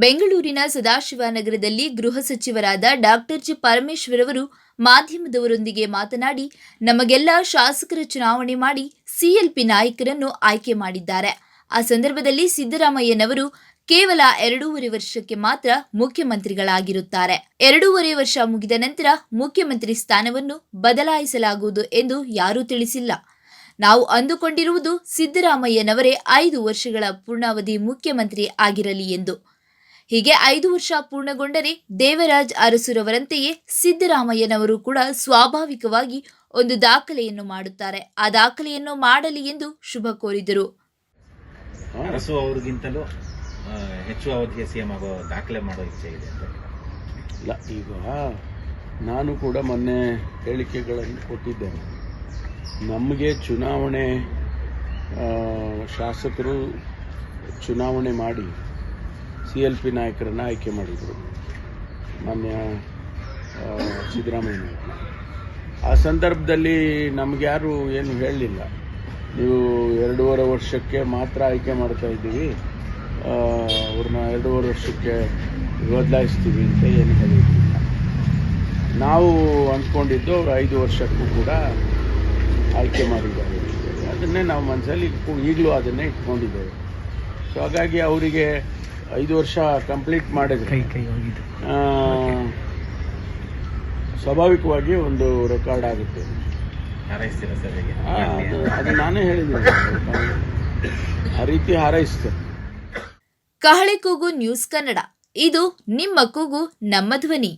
ಬೆಂಗಳೂರಿನ ಸದಾಶಿವನಗರದಲ್ಲಿ ಗೃಹ ಸಚಿವರಾದ ಡಾಕ್ಟರ್ ಜಿ ಪರಮೇಶ್ವರ್ ಅವರು ಮಾಧ್ಯಮದವರೊಂದಿಗೆ ಮಾತನಾಡಿ, ನಮಗೆಲ್ಲ ಶಾಸಕರ ಚುನಾವಣೆ ಮಾಡಿ ಸಿಎಲ್ಪಿ ನಾಯಕರನ್ನು ಆಯ್ಕೆ ಮಾಡಿದ್ದಾರೆ. ಆ ಸಂದರ್ಭದಲ್ಲಿ ಸಿದ್ದರಾಮಯ್ಯನವರು ಕೇವಲ 2.5 ವರ್ಷಕ್ಕೆ ಮಾತ್ರ ಮುಖ್ಯಮಂತ್ರಿಗಳಾಗಿರುತ್ತಾರೆ. 2.5 ವರ್ಷ ಮುಗಿದ ನಂತರ ಮುಖ್ಯಮಂತ್ರಿ ಸ್ಥಾನವನ್ನು ಬದಲಾಯಿಸಲಾಗುವುದು ಎಂದು ಯಾರೂ ತಿಳಿಸಿಲ್ಲ. ನಾವು ಅಂದುಕೊಂಡಿರುವುದು ಸಿದ್ದರಾಮಯ್ಯನವರೇ 5 ವರ್ಷಗಳ ಪೂರ್ಣಾವಧಿ ಮುಖ್ಯಮಂತ್ರಿ ಆಗಿರಲಿ ಎಂದು. ಹೀಗೆ 5 ವರ್ಷ ಪೂರ್ಣಗೊಂಡರೆ ದೇವರಾಜ್ ಅರಸುರವರಂತೆಯೇ ಸಿದ್ದರಾಮಯ್ಯನವರು ಕೂಡ ಸ್ವಾಭಾವಿಕವಾಗಿ ಒಂದು ದಾಖಲೆಯನ್ನು ಮಾಡುತ್ತಾರೆ. ಆ ದಾಖಲೆಯನ್ನು ಮಾಡಲಿ ಎಂದು ಶುಭ ಕೋರಿದರು. ಅರಸು ಅವರಿಗಿಂತಲೂ ಹೆಚ್ಚು ಅವಧಿಗೆ ಸಿಎಂ ಆಗೋ ದಾಖಲೆ ಮಾಡೋ ಇಚ್ಛೆ ಇದೆ ಇಲ್ಲ. ಈಗ ನಾನು ಕೂಡ ಮೊನ್ನೆ ಹೇಳಿಕೆಗಳನ್ನು ಕೊಟ್ಟಿದ್ದೇನೆ. ನಮಗೆ ಚುನಾವಣೆ ಶಾಸಕರು ಚುನಾವಣೆ ಮಾಡಿ CLP ನಾಯಕರನ್ನು ಆಯ್ಕೆ ಮಾಡಿದರು ಮಾನ್ಯ ಸಿದ್ದರಾಮಯ್ಯ. ಆ ಸಂದರ್ಭದಲ್ಲಿ ನಮ್ಗೆ ಯಾರು ಏನು ಹೇಳಲಿಲ್ಲ, ನೀವು 2.5 ವರ್ಷಕ್ಕೆ ಮಾತ್ರ ಆಯ್ಕೆ ಮಾಡ್ತಾ ಇದ್ದೀವಿ, ಅವ್ರನ್ನ 2.5 ವರ್ಷಕ್ಕೆ ಬದಲಾಯಿಸ್ತೀವಿ ಅಂತ ಏನು ಹೇಳಿರಲಿಲ್ಲ. ನಾವು ಅಂದ್ಕೊಂಡಿದ್ದು ಅವರು 5 ವರ್ಷಕ್ಕೂ ಕೂಡ ಆಯ್ಕೆ ಮಾಡಿದ್ದಾರೆ. ಅದನ್ನೇ ನಾವು ಮನಸ್ಸಲ್ಲಿ ಈಗಲೂ ಅದನ್ನೇ ಇಟ್ಕೊಂಡಿದ್ದೇವೆ. ಸೊ ಹಾಗಾಗಿ ಅವರಿಗೆ 5 ವರ್ಷ ಕಂಪ್ಲೀಟ್ ಮಾಡಿದ್ರೆ ಸ್ವಾಭಾವಿಕವಾಗಿ ಒಂದು ರೆಕಾರ್ಡ್ ಆಗುತ್ತೆ. ಅದು ನಾನೇ ಹೇಳಿದ್ದೀನಿ, ಆ ರೀತಿ ಹಾರೈಸ್ತೇನೆ. ಕಹಳೆ ಕೂಗು ನ್ಯೂಸ್ ಕನ್ನಡ, ಇದು ನಿಮ್ಮ ಕೂಗು ನಮ್ಮ ಧ್ವನಿ.